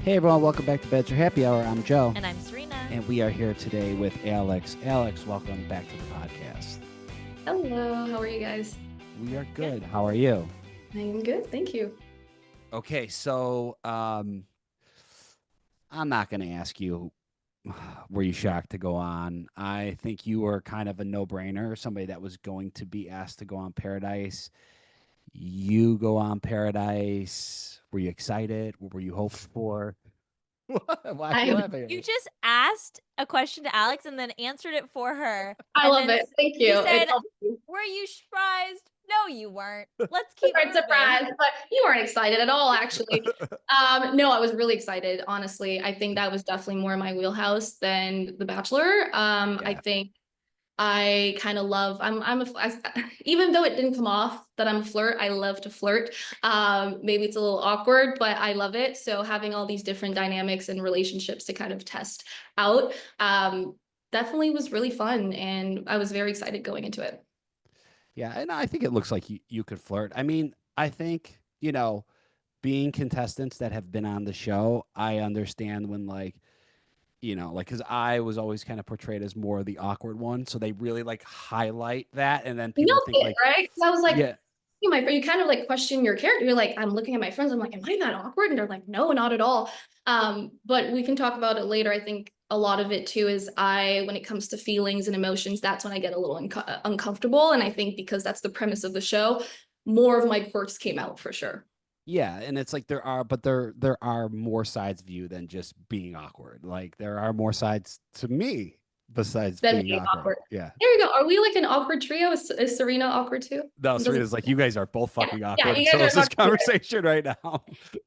Hey everyone, welcome back to Bachelor Happy Hour. I'm Joe. And I'm Serena. And we are here today with Alexe. Alexe, welcome back to the podcast. Hello, how are you guys? We are good. How are you? I'm good, thank you. Okay, so I'm not going to ask you, were you shocked to go on? I think you were kind of a no-brainer, somebody that was going to be asked to go on Paradise. You go on Paradise. Were you excited? What were you hoping for? Why are you laughing at You me? just asked a question to Alex and then answered it for her. I and love then it. Thank you. You said, It helps you. were you surprised? No, you weren't. Let's keep Surprise, moving. surprise, but you weren't excited at all, actually. No, I was really excited, honestly. I think that was definitely more my wheelhouse than The Bachelor. I Yeah. think I kind of love, even though it didn't come off that I'm a flirt, I love to flirt. Maybe it's a little awkward, but I love it. So having all these different dynamics and relationships to kind of test out, definitely was really fun. And I was very excited going into it. Yeah, and I think it looks like you could flirt. I mean, I think, being contestants that have been on the show, I understand when because I was always kind of portrayed as more of the awkward one, so they really like highlight that, and then You people know think it, like, right? Because I was like, yeah, you kind of like question your character. You're like, I'm looking at my friends. I'm like, am I that awkward? And they're like, no, not at all. But we can talk about it later. I think a lot of it too is when it comes to feelings and emotions, that's when I get a little uncomfortable. And I think because that's the premise of the show, more of my quirks came out for sure. yeah, and it's like there are more sides of you than just being awkward. Like there are more sides to me besides Then being being awkward. awkward. Yeah. There we go. Are we like an awkward trio? Is Serena awkward too? No, Doesn't. Serena's like, you guys are both Yeah, fucking yeah. awkward, and You so guys is are this awkward. conversation right now.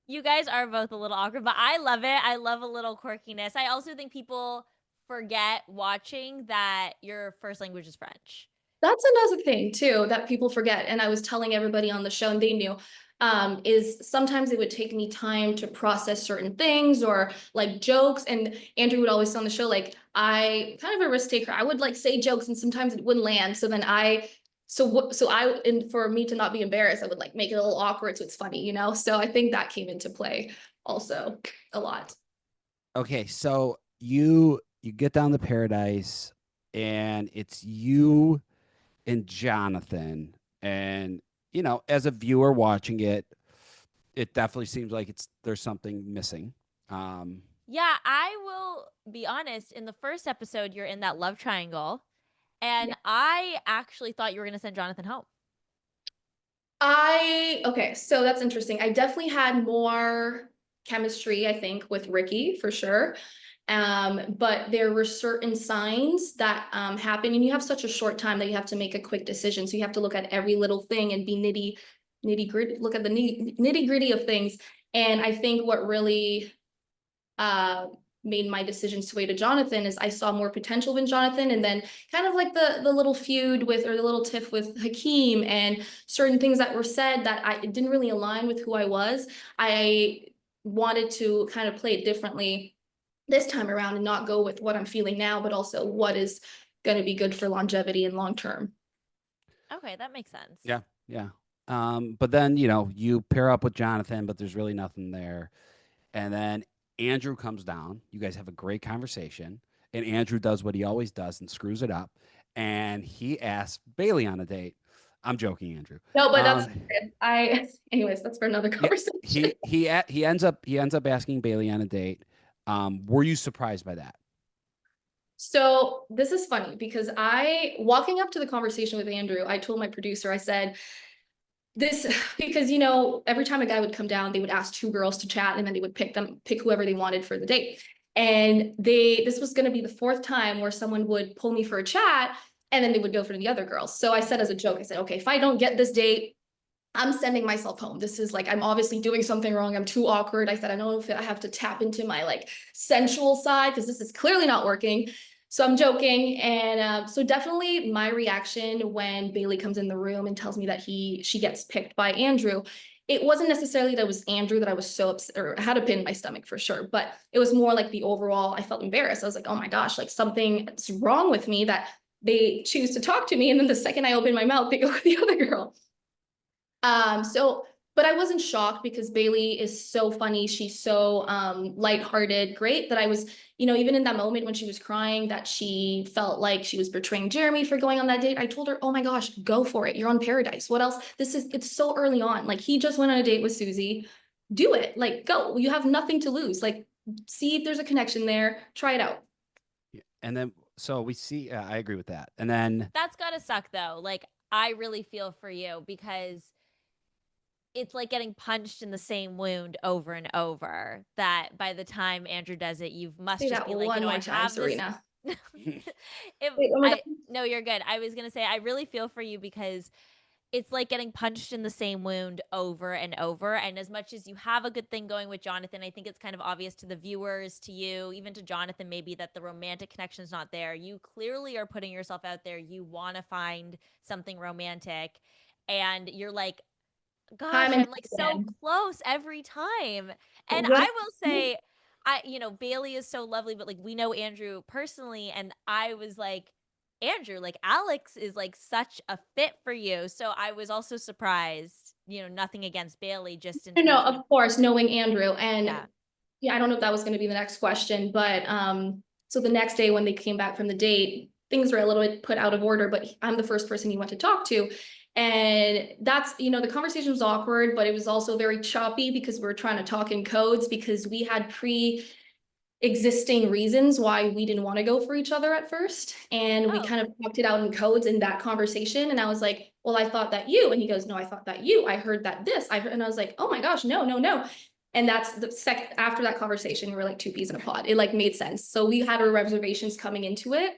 You guys are both a little awkward, but I love it. I love a little quirkiness. I also think people forget watching that your first language is French. That's another thing too that people forget, and I was telling everybody on the show, and they knew, is sometimes it would take me time to process certain things or like jokes. And Andrew would always say on the show, like I kind of a risk taker. I would like say jokes, and sometimes it wouldn't land. So then and for me to not be embarrassed, I would like make it a little awkward so it's funny, you know. So I think that came into play also a lot. Okay, so you get down to Paradise, and it's you and Jonathan, and as a viewer watching it, it definitely seems like there's something missing. Um, Yeah, I will be honest. In the first episode, you're in that love triangle. And Yeah. I actually thought you were going to send Jonathan home. Okay, so that's interesting. I definitely had more chemistry, I think, with Ricky for sure. But there were certain signs that happen, and you have such a short time that you have to make a quick decision. So you have to look at every little thing and be nitty gritty, look at the nitty gritty of things. And I think what really uh made my decision sway to Jonathan is I saw more potential in Jonathan, and then kind of like the little feud with, or the little tiff with Hakeem, and certain things that were said that it didn't really align with who I was. I wanted to kind of play it differently this time around and not go with what I'm feeling now, but also what is going to be good for longevity and long term. Okay, that makes sense. yeah, yeah. But then you pair up with Jonathan, but there's really nothing there. And then Andrew comes down. You guys have a great conversation, and Andrew does what he always does and screws it up. And he asks Bailey on a date. I'm joking, Andrew. No, but anyways, that's for another Yeah, conversation. he ends up asking Bailey on a date. Were you surprised by that? So this is funny because walking up to the conversation with Andrew, I told my producer, I said, this, because every time a guy would come down, they would ask two girls to chat, and then they would pick whoever they wanted for the date. And this was going to be the fourth time where someone would pull me for a chat, and then they would go for the other girls. So I said as a joke, I said, okay, if I don't get this date, I'm sending myself home. This is like, I'm obviously doing something wrong. I'm too awkward. I said, I don't know if I have to tap into my like sensual side, because this is clearly not working. So I'm joking. And so definitely my reaction when Bailey comes in the room and tells me that she gets picked by Andrew, it wasn't necessarily that it was Andrew that I was so upset, or had a pin in my stomach for sure, but it was more like the overall, I felt embarrassed. I was like, oh my gosh, like something's wrong with me that they choose to talk to me. And then the second I open my mouth, they go with the other girl. So But I wasn't shocked because Bailey is so funny. She's so lighthearted, great, that I was, even in that moment when she was crying, that she felt like she was betraying Jeremy for going on that date. I told her, oh my gosh, go for it. You're on Paradise. What else? It's so early on. Like, he just went on a date with Susie. Do it. Like, go. You have nothing to lose. Like, see if there's a connection there. Try it out. Yeah. And then, so we see, I agree with that. And then That's gotta suck though. Like, I really feel for you because it's like getting punched in the same wound over and over, that by the time Andrew does it, you must Say just that be like, one more I time, have this. Serena. If Wait, one more I time. No, you're good. I was gonna say I really feel for you because it's like getting punched in the same wound over and over. And as much as you have a good thing going with Jonathan, I think it's kind of obvious to the viewers, to you, even to Jonathan, maybe, that the romantic connection is not there. You clearly are putting yourself out there. You want to find something romantic. And you're like, gosh, Time and I'm like so again. close every time. And What? I will say, Bailey is so lovely, but like, we know Andrew personally, and I was like, Andrew, like, Alexe is like such a fit for you. So I was also surprised, nothing against Bailey, just in No, terms of, of course, knowing Andrew. And yeah. yeah, I don't know if that was going to be the next question, but so the next day when they came back from the date, things were a little bit put out of order, but I'm the first person he went to talk to. And that's, the conversation was awkward, but it was also very choppy because we were trying to talk in codes because we had pre-existing reasons why we didn't want to go for each other at first. And we Oh, kind of talked it out in codes in that conversation. And I was like, well, I thought that you, and he goes, no, I thought that you, I heard that this, and I was like, oh my gosh, no, no, no. And that's the second after that conversation, we were like two peas in a pod. It like made sense. So we had our reservations coming into it,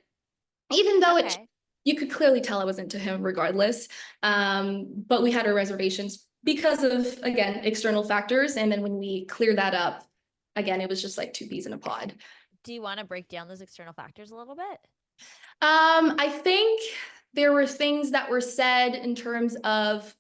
even though okay. you could clearly tell I was into him regardless. But we had our reservations because of, again, external factors. And then when we cleared that up, again, it was just like two peas in a pod. Do you want to break down those external factors a little bit? I think there were things that were said in terms of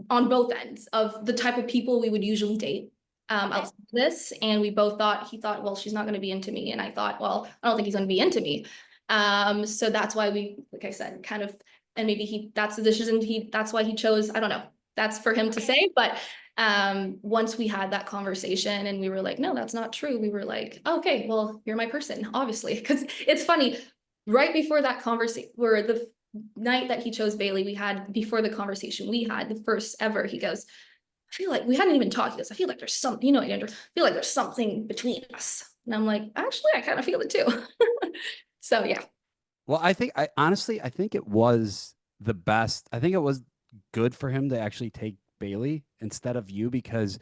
on both ends of the type of people we would usually date Okay. outside of this. And we both thought, he thought, well, she's not going to be into me. And I thought, well, I don't think he's going to be into me. So that's why we, like I said, kind of, and maybe that's the decision that's why he chose, I don't know, that's for him to say. But once we had that conversation and we were like, no, that's not true. We were like, okay, well, you're my person, obviously. Because it's funny, right before that conversation, where the night that he chose Bailey, we had, before the conversation we had, the first ever, he goes, I feel like we hadn't even talked. He goes, I feel like there's something, Andrew, I feel like there's something between us. And I'm like, actually, I kind of feel it too. So yeah. well, I honestly, I think it was the best. I think it was good for him to actually take Bailey instead of you, because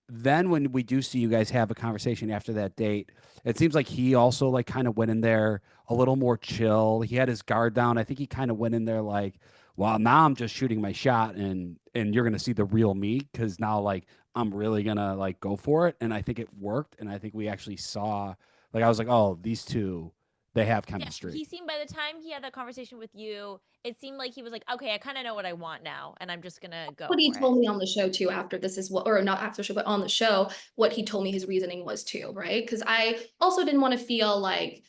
then when we do see you guys have a conversation after that date, it seems like he also like kind of went in there a little more chill. He had his guard down. I think he kind of went in there like, well, now I'm just shooting my shot, and you're gonna see the real me, because now like I'm really gonna like go for it. And I think it worked. And I think we actually saw, like, I was like, oh, these two, they have Yeah, chemistry. he seemed, by the time he had that conversation with you, it seemed like he was like, okay, I kind of know what I want now, and I'm just gonna go What he for it. told me on the show too, after this is what, or not after the show, but on the show, what he told me his reasoning was too, right? Because I also didn't want to feel like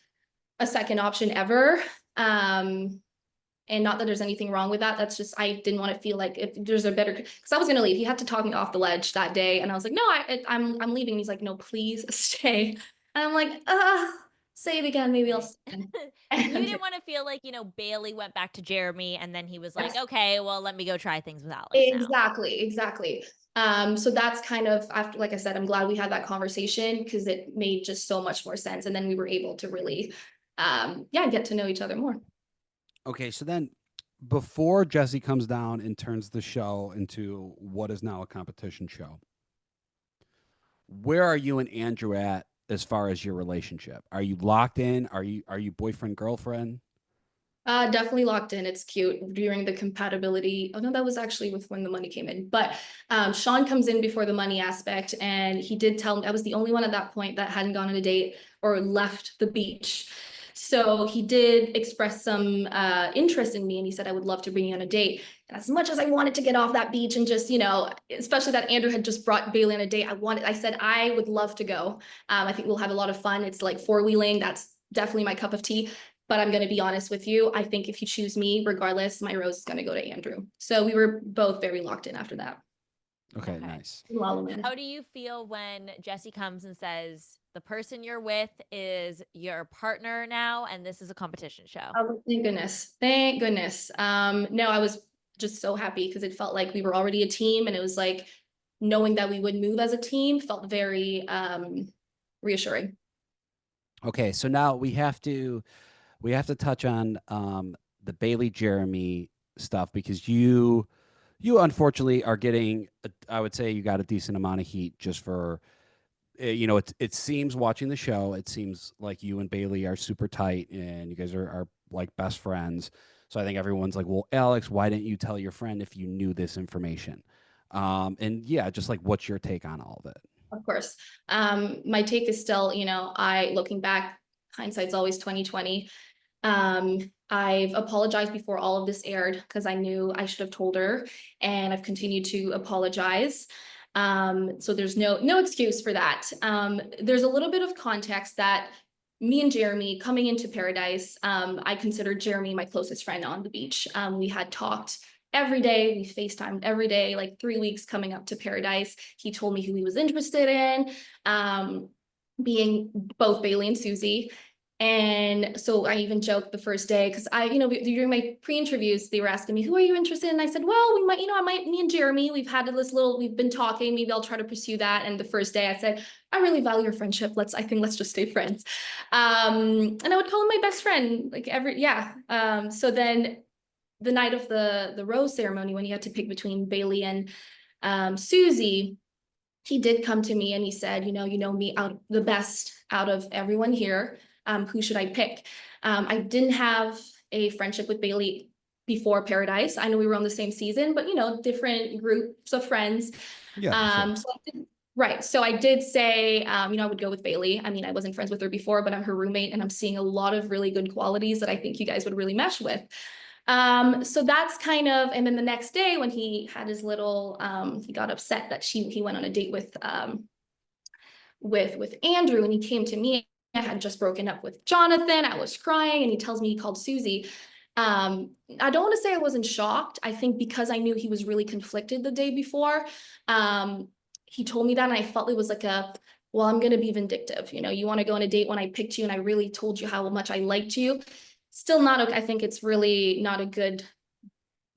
a second option ever. And not that there's anything wrong with that. That's just, I didn't want to feel like if there's a better, because I was going to leave. He had to talk me off the ledge that day. And I was like, no, I'm leaving. And he's like, no, please stay. And I'm like, say it again. Maybe I'll Right. stay. You And didn't want to feel like, Bailey went back to Jeremy and then he was like, yes, okay, well, let me go try things with Alexe now. exactly, exactly. So that's kind of after, like I said, I'm glad we had that conversation because it made just so much more sense. And then we were able to really, yeah, get to know each other more. Okay, so then before Jesse comes down and turns the show into what is now a competition show, where are you and Andrew at as far as your relationship? Are you locked in? Are you boyfriend girlfriend? Definitely locked in. It's cute during the compatibility. Oh no, that was actually with when the money came in. But Sean comes in before the money aspect, and he did tell me I was the only one at that point that hadn't gone on a date or left the beach. So he did express some interest in me, and he said I would love to bring you on a date. And as much as I wanted to get off that beach and just, especially that Andrew had just brought Bailey on a date, I said I would love to go. I think we'll have a lot of fun. It's like four-wheeling. That's definitely my cup of tea. But I'm going to be honest with you. I think if you choose me, regardless, my rose is going to go to Andrew. So we were both very locked in after that. Okay, Okay. nice. La La Land. How do you feel when Jesse comes and says the person you're with is your partner now and this is a competition show? Oh, thank goodness. Thank goodness. No, I was just so happy because it felt like we were already a team, and it was like knowing that we would move as a team felt very reassuring. Okay, so now we have to touch on the Bailey Jeremy stuff because you unfortunately are getting I would say you got a decent amount of heat just for you know it seems watching the show it seems like you and Bailey are super tight and you guys are like best friends. So I think everyone's like, well, Alex, why didn't you tell your friend if you knew this information? And yeah, just like what's your take on all of it? Of course. My take is still, I looking back, hindsight's always 2020. I've apologized before all of this aired because I knew I should have told her, and I've continued to apologize. So there's no excuse for that. There's a little bit of context that me and Jeremy coming into Paradise, I considered Jeremy my closest friend on the beach. We had talked every day. We FaceTimed every day, like 3 weeks coming up to Paradise. He told me who he was interested in, being both Bailey and Susie. And so I even joked the first day because during my pre-interviews, they were asking me, who are you interested in? I said, well, we might, me and Jeremy, we've been talking, maybe I'll try to pursue that. And the first day I said, I really value your friendship. Let's just stay friends. And I would call him my best friend, like so then the night of the rose ceremony, when you had to pick between Bailey and Susie, he did come to me and he said, you know me out the best out of everyone here. Who should I pick? I didn't have a friendship with Bailey before Paradise. I know we were on the same season, but different groups of friends. Yeah, Sure. Right. So I did say, I would go with Bailey. I mean, I wasn't friends with her before, but I'm her roommate and I'm seeing a lot of really good qualities that I think you guys would really mesh with. So that's kind of, and then the next day when he had his little, he got upset that he went on a date with Andrew, and he came to me. I had just broken up with Jonathan. I was crying, and he tells me he called Susie. I don't want to say I wasn't shocked. I think because I knew he was really conflicted the day before, he told me that, and I felt it was like well, I'm going to be vindictive. You want to go on a date when I picked you and I really told you how much I liked you. Still not okay. I think it's really not it's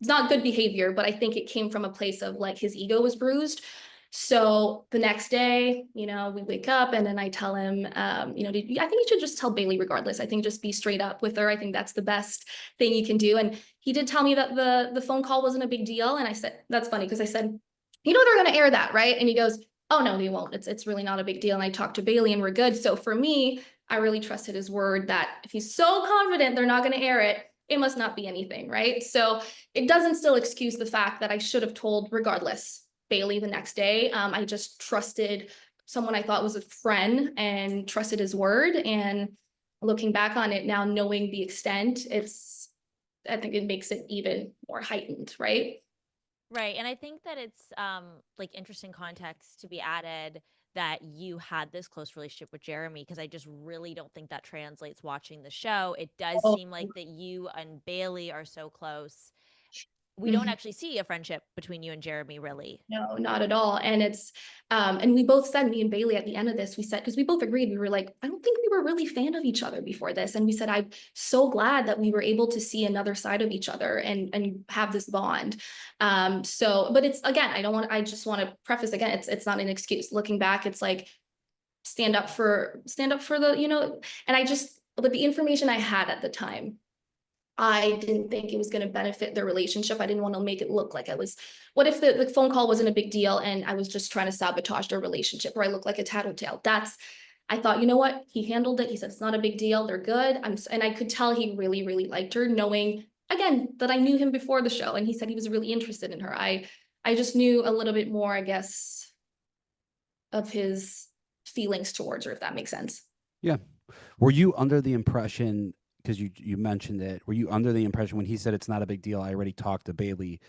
not good behavior, but I think it came from a place of like his ego was bruised. So the next day, we wake up and then I tell him, I think you should just tell Bailey regardless. I think just be straight up with her. I think that's the best thing you can do. And he did tell me that the phone call wasn't a big deal. And I said, that's funny because I said, they're going to air that, right? And he goes, oh no, they won't. It's really not a big deal. And I talked to Bailey and we're good. So for me, I really trusted his word that if he's so confident they're not going to air it, it must not be anything, right? So it doesn't still excuse the fact that I should have told regardless Bailey the next day. I just trusted someone I thought was a friend and trusted his word. And looking back on it now, knowing the extent, I think it makes it even more heightened, right? Right. And I think that it's like interesting context to be added that you had this close relationship with Jeremy, because I just really don't think that translates watching the show. It does Oh, seem like that you and Bailey are so close. We don't mhm. actually see a friendship between you and Jeremy, really. No, not at all. And and we both said, me and Bailey at the end of this, we said, because we both agreed, we were like, I don't think we were really fan of each other before this. And we said, I'm so glad that we were able to see another side of each other and have this bond. But it's, again, I just want to preface again, it's not an excuse. Looking back, it's like, stand up for but the information I had at the time, I didn't think it was going to benefit their relationship. I didn't want to make it look like what if the phone call wasn't a big deal and I was just trying to sabotage their relationship, or I look like a tattletale. I thought, you know what? He handled it. He said, it's not a big deal. They're good. And I could tell he really, really liked her, knowing again, that I knew him before the show. And he said he was really interested in her. I just knew a little bit more, I guess, of his feelings towards her, if that makes sense. yeah. Were you under the impression, because you mentioned it, were you under the impression when he said it's not a big deal, I already talked to Bailey,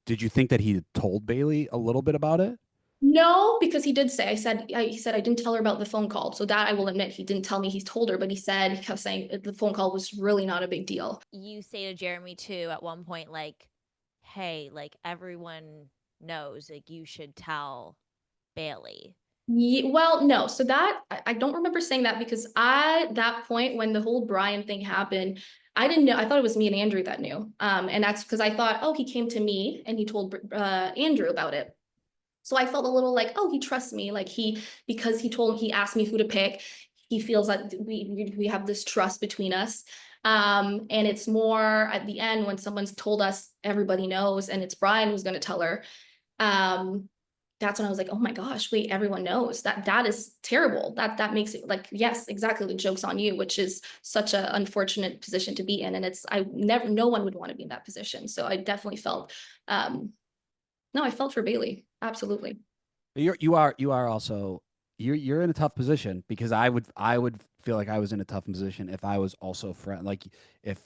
did you think that he told Bailey a little bit about it? No, because he did say, he said, I didn't tell her about the phone call. So that I will admit, he didn't tell me he told her, but he kept saying the phone call was really not a big deal. You say to Jeremy too at one point, like, hey, like everyone knows, like you should tell Bailey. Well, no. So that I don't remember saying that because that point when the whole Brian thing happened, I didn't know. I thought it was me and Andrew that knew. And that's because I thought, oh, he came to me and he told Andrew about it. So I felt a little like, oh, he trusts me. Like because he asked me who to pick, he feels that we have this trust between us. And it's more at the end when someone's told us everybody knows, and it's Brian who's going to tell her. Um, that's when I was like, oh my gosh, wait, everyone knows that is terrible. That makes it like, yes, exactly. The joke's on you, which is such an unfortunate position to be in. And no one would want to be in that position. So I definitely felt, no, I felt for Bailey. Absolutely. You are also you're in a tough position because I would feel like I was in a tough position if I was also friend like if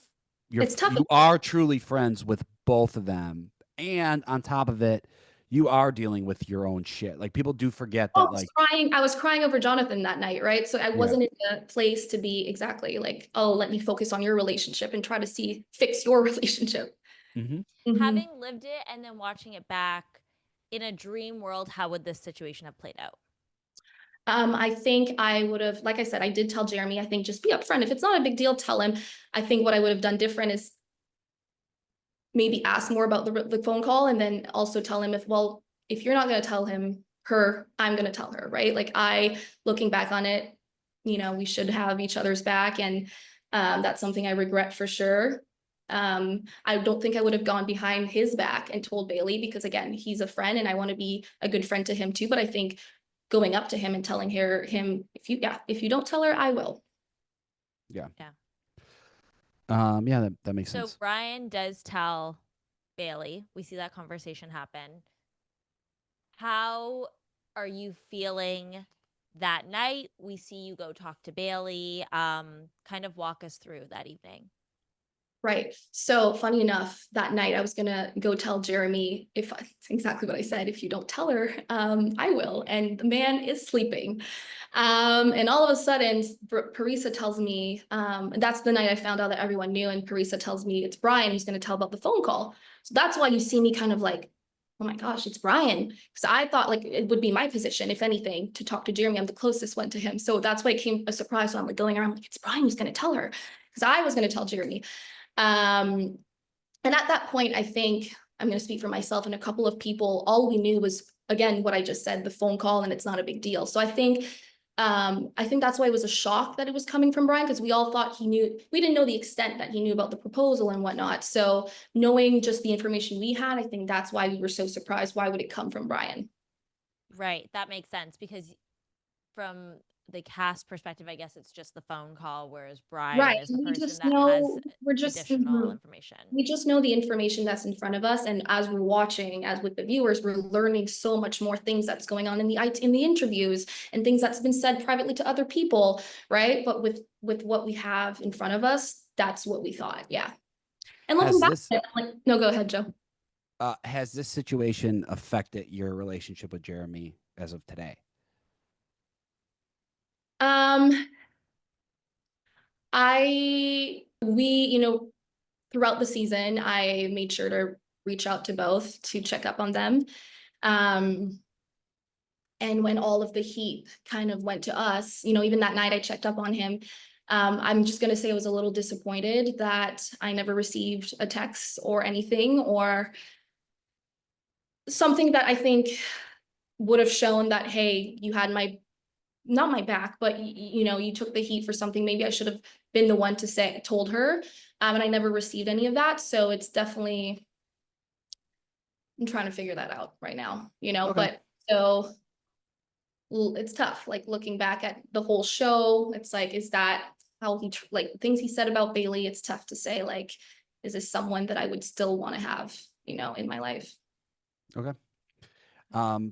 It's tough. you are truly friends with both of them, and on top of it you are dealing with your own shit. Like people do forget Oh, that, like, I was crying over Jonathan that night, right? So I yeah. wasn't in a place to be exactly like, oh, let me focus on your relationship and try to fix your relationship. Mm-hmm. Mhm. Having lived it and then watching it back in a dream world, how would this situation have played out? I think I would have, like I said, I did tell Jeremy, I think just be upfront. If it's not a big deal, tell him. I think what I would have done different is maybe ask more about the phone call and then also tell him if you're not going to tell her, I'm going to tell her, right? Like looking back on it, we should have each other's back. And that's something I regret for sure. I don't think I would have gone behind his back and told Bailey because again, he's a friend and I want to be a good friend to him too. But I think going up to him and telling him, if you don't tell her, I will. Yeah. Yeah. Yeah, that makes So sense. Brian does tell Bailey. We see that conversation happen. How are you feeling that night? We see you go talk to Bailey. Kind of walk us through that evening. Right. So funny enough, that night I was gonna go tell Jeremy it's exactly what I said. If you don't tell her, I will. And the man is sleeping. And all of a sudden, Parisa tells me, and that's the night I found out that everyone knew. And Parisa tells me it's Brian who's gonna tell about the phone call. So that's why you see me kind of like, oh my gosh, it's Brian. Because I thought like it would be my position, if anything, to talk to Jeremy. I'm the closest one to him. So that's why it came a surprise. So I'm like going around like it's Brian who's gonna tell her. Because I was gonna tell Jeremy. Um, and at that point, I think I'm going to speak for myself and a couple of people. All we knew was, again, what I just said, the phone call, and it's not a big deal. So I think that's why it was a shock that it was coming from Brian, because we all thought he knew. We didn't know the extent that he knew about the proposal and whatnot. So knowing just the information we had, I think that's why we were so surprised. Why would it come from Brian? Right. That makes sense because from the cast perspective, I guess it's just the phone call, whereas Brian Right. is the We person just that has know additional information. we just know the information that's in front of us. And as we're watching, as with the viewers, we're learning so much more things that's going on in the interviews and things that's been said privately to other people, right? But with what we have in front of us, that's what we thought. Yeah. And looking Has back, this like, no, go ahead, Joe. has this situation affected your relationship with Jeremy as of today? Um, we, throughout the season, I made sure to reach out to both to check up on them. Um, and when all of the heat kind of went to us, even that night I checked up on him. I'm just going to say I was a little disappointed that I never received a text or anything or something that I think would have shown that, hey, you had not my back, but you took the heat for something. Maybe I should have been the one to told her. And I never received any of that. So it's definitely, I'm trying to figure that out right now, Okay. but so it's tough. Like looking back at the whole show, it's like, is that how like things he said about Bailey? It's tough to say, like, is this someone that I would still want to have, in my life? Okay.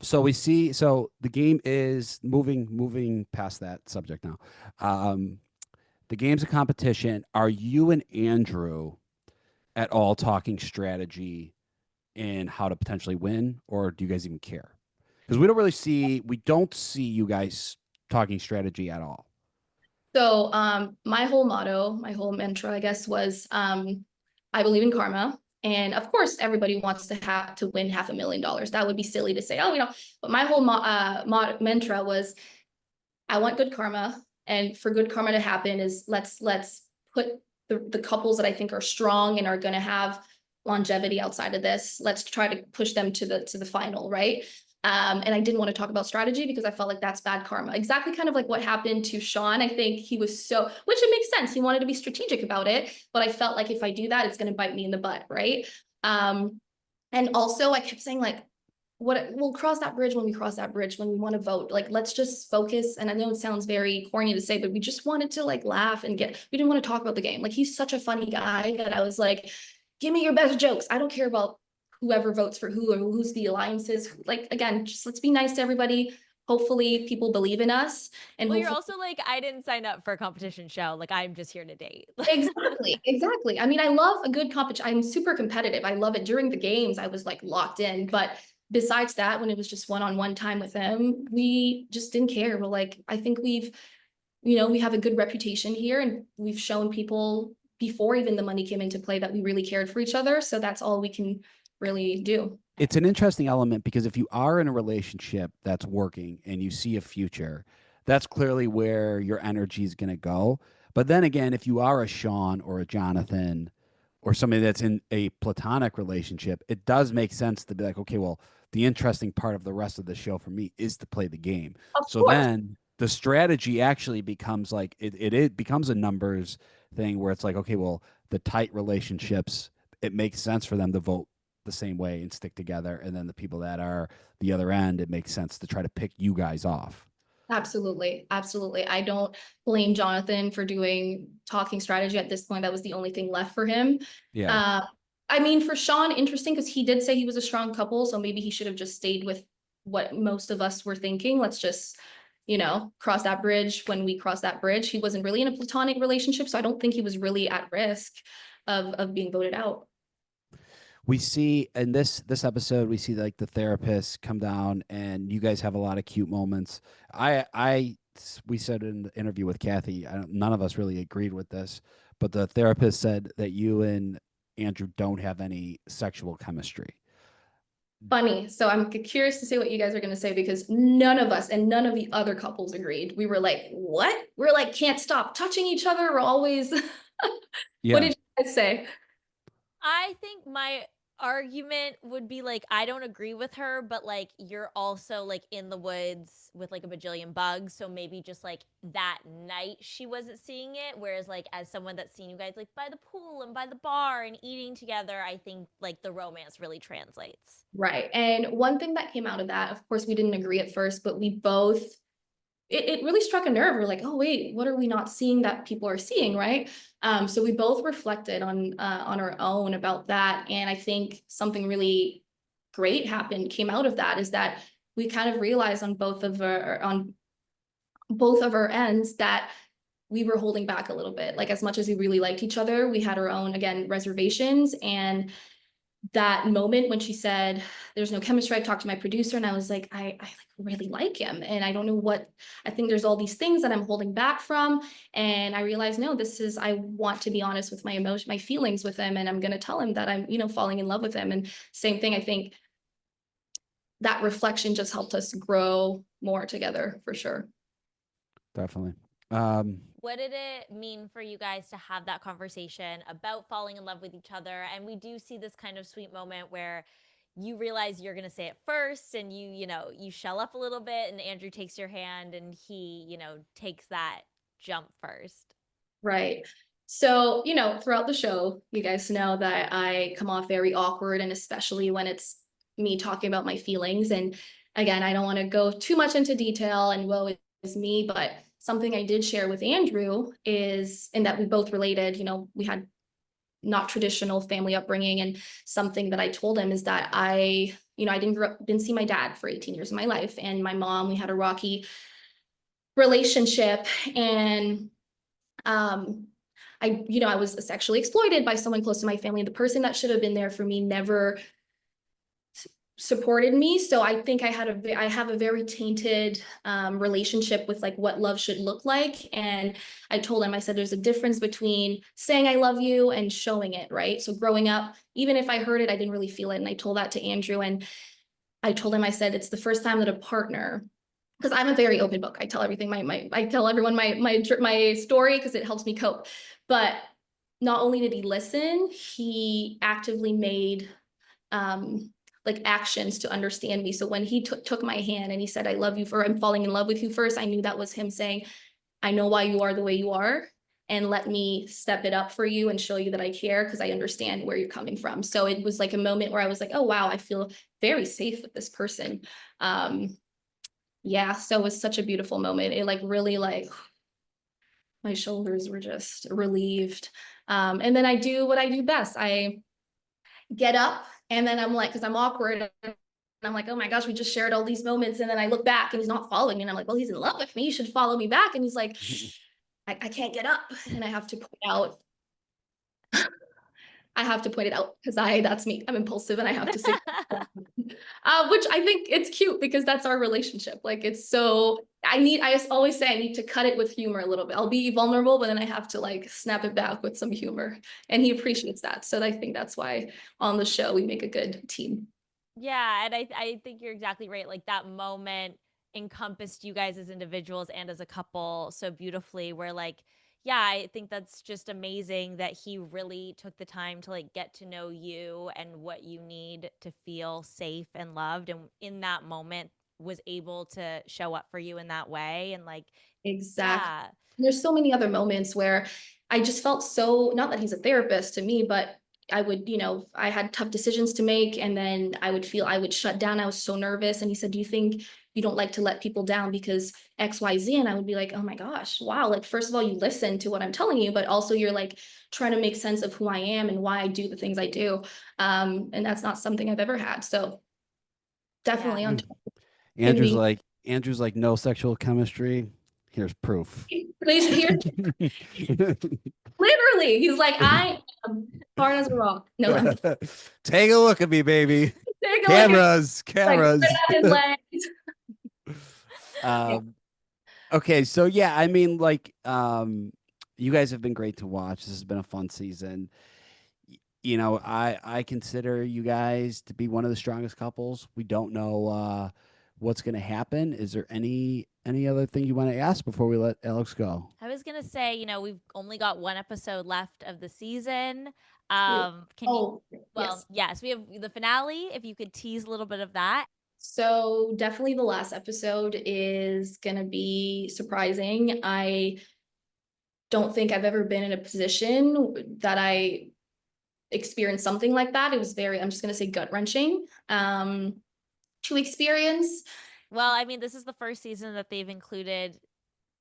So the game is moving past that subject now. The game's a competition. Are you and Andrew at all talking strategy in how to potentially win, or do you guys even care? Because we don't see you guys talking strategy at all. So my whole motto, my whole mantra, I guess, was I believe in karma. And of course, everybody wants to have to win $500,000. That would be silly to say, oh, but my whole mantra was, I want good karma. And for good karma to happen is let's put the couples that I think are strong and are going to have longevity outside of this. Let's try to push them to the final, right? And I didn't want to talk about strategy because I felt like that's bad karma. Exactly kind of like what happened to Sean. I think he was which it makes sense. He wanted to be strategic about it, but I felt like if I do that, it's going to bite me in the butt, right? And also I kept saying like, we'll cross that bridge when we cross that bridge, when we want to vote. Like, let's just focus. And I know it sounds very corny to say, but we just wanted to like laugh and we didn't want to talk about the game. Like, he's such a funny guy that I was like, give me your best jokes. I don't care about whoever votes for who or who's the alliances. Like, again, just let's be nice to everybody. Hopefully people believe in us. And well, you're also like, I didn't sign up for a competition show. Like, I'm just here to date. Exactly. I mean, I love a good competition. I'm super competitive. I love it. During the games, I was like locked in, but besides that, when it was just one-on-one time with him, we just didn't care. We're like, I think we have a good reputation here, and we've shown people before even the money came into play that we really cared for each other. So that's all we can really do. It's an interesting element because if you are in a relationship that's working and you see a future, that's clearly where your energy is going to go. But then again, if you are a Sean or a Jonathan or somebody that's in a platonic relationship, it does make sense to be like, okay, well, the interesting part of the rest of the show for me is to play the game. Of So course. then the strategy actually becomes like it becomes a numbers thing where it's like, okay, well, the tight relationships, it makes sense for them to vote the same way and stick together. And then the people that are the other end, it makes sense to try to pick you guys off. Absolutely. Absolutely. I don't blame Jonathan for doing talking strategy at this point. That was the only thing left for him. Yeah. I mean, for Sean, interesting because he did say he was a strong couple. So maybe he should have just stayed with what most of us were thinking. Let's just, cross that bridge when we cross that bridge. He wasn't really in a platonic relationship. So I don't think he was really at risk of being voted out. We see in this episode, we see like the therapist come down, and you guys have a lot of cute moments. We said in the interview with Kathy, none of us really agreed with this, but the therapist said that you and Andrew don't have any sexual chemistry. Funny. So I'm curious to see what you guys are going to say because none of us and none of the other couples agreed. We were like, what? We're like, can't stop touching each other. We're always. What Yeah. did you guys say? I think my argument would be like, I don't agree with her, but like, you're also like in the woods with like a bajillion bugs. So maybe just like that night she wasn't seeing it. Whereas, like, as someone that's seen you guys like by the pool and by the bar and eating together, I think like the romance really translates. Right. And one thing that came out of that, of course, we didn't agree at first, but we both, it really struck a nerve. We're like, oh, wait, what are we not seeing that people are seeing? Right. So we both reflected on our own about that. And I think something really great came out of that is that we kind of realized on both of our ends that we were holding back a little bit. Like, as much as we really liked each other, we had our own, again, reservations. And that moment when she said there's no chemistry, I talked to my producer and I was like, I like really like him, and I don't know what, I think there's all these things that I'm holding back from. And I realized, no, I want to be honest with my emotion, my feelings with him, and I'm going to tell him that I'm falling in love with him. And same thing, I think that reflection just helped us grow more together for sure. Definitely. What did it mean for you guys to have that conversation about falling in love with each other? And we do see this kind of sweet moment where you realize you're going to say it first, and you shell up a little bit, and Andrew takes your hand and he, takes that jump first. Right. So, throughout the show, you guys know that I come off very awkward, and especially when it's me talking about my feelings. And again, I don't want to go too much into detail and woe is me, but something I did share with Andrew is, and that we both related, we had not traditional family upbringing. And something that I told him is that I didn't see my dad for 18 years of my life. And my mom, we had a rocky relationship. And I was sexually exploited by someone close to my family. The person that should have been there for me never supported me. So I think I have a very tainted relationship with like what love should look like. And I told him, I said, there's a difference between saying I love you and showing it, right? So growing up, even if I heard it, I didn't really feel it. And I told that to Andrew, and I told him, I said, it's the first time that a partner, because I'm a very open book. I tell everything, I tell everyone my story because it helps me cope. But not only did he listen, he actively made like actions to understand me. So when he took my hand and he said, I love you, for I'm falling in love with you first, I knew that was him saying, I know why you are the way you are, and let me step it up for you and show you that I care because I understand where you're coming from. So it was like a moment where I was like, oh, wow, I feel very safe with this person. Yeah, so it was such a beautiful moment. It like really like my shoulders were just relieved. And then I do what I do best. I get up and then I'm like, because I'm awkward. And I'm like, oh my gosh, we just shared all these moments. And then I look back and he's not following me. And I'm like, well, he's in love with me. You should follow me back. And he's like, I can't get up. And I have to point out, because that's me. I'm impulsive and I have to say, which I think it's cute because that's our relationship. Like it's so, I just always say I need to cut it with humor a little bit. I'll be vulnerable, but then I have to like snap it back with some humor. And he appreciates that. So I think that's why on the show we make a good team. Yeah, and I think you're exactly right. Like that moment encompassed you guys as individuals and as a couple so beautifully, where like, yeah, I think that's just amazing that he really took the time to like get to know you and what you need to feel safe and loved, and in that moment was able to show up for you in that way. And like, Exactly. yeah. There's so many other moments where I just felt so, not that he's a therapist to me, but I would, I had tough decisions to make, and then I would shut down. I was so nervous. And he said, do you think you don't like to let people down because XYZ? And I would be like, oh my gosh, wow. Like, first of all, you listen to what I'm telling you, but also you're like trying to make sense of who I am and why I do the things I do. And that's not something I've ever had. So definitely on top. Andrew's like no sexual chemistry. Here's proof. Here, literally, he's like, I am hard as a rock. No, I'm Take a look at me, baby. take a look at Cameras. like his legs. Okay, so yeah, I mean, like, you guys have been great to watch. This has been a fun season. You know, I consider you guys to be one of the strongest couples. We don't know what's going to happen. Is there any other thing you want to ask before we let Alex go? I was gonna say, we've only got one episode left of the season. Can you? Well, yes, we have the finale. If you could tease a little bit of that. So definitely the last episode is gonna be surprising. I don't think I've ever been in a position that I experienced something like that. It was very, I'm just gonna say gut-wrenching to experience. Well, I mean, this is the first season that they've included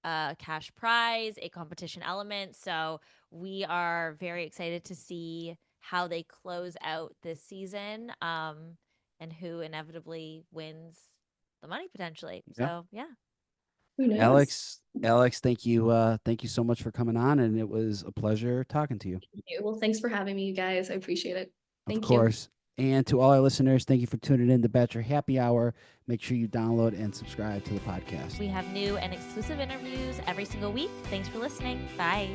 a cash prize, a competition element. So we are very excited to see how they close out this season, and who inevitably wins the money potentially. Yeah. So yeah. Who knows? Alex, thank you so much for coming on, and it was a pleasure talking to you. Well, thanks for having me, you guys. I appreciate it. Of course. And to all our listeners, thank you for tuning in to Bachelor Happy Hour. Make sure you download and subscribe to the podcast. We have new and exclusive interviews every single week. Thanks for listening. Bye.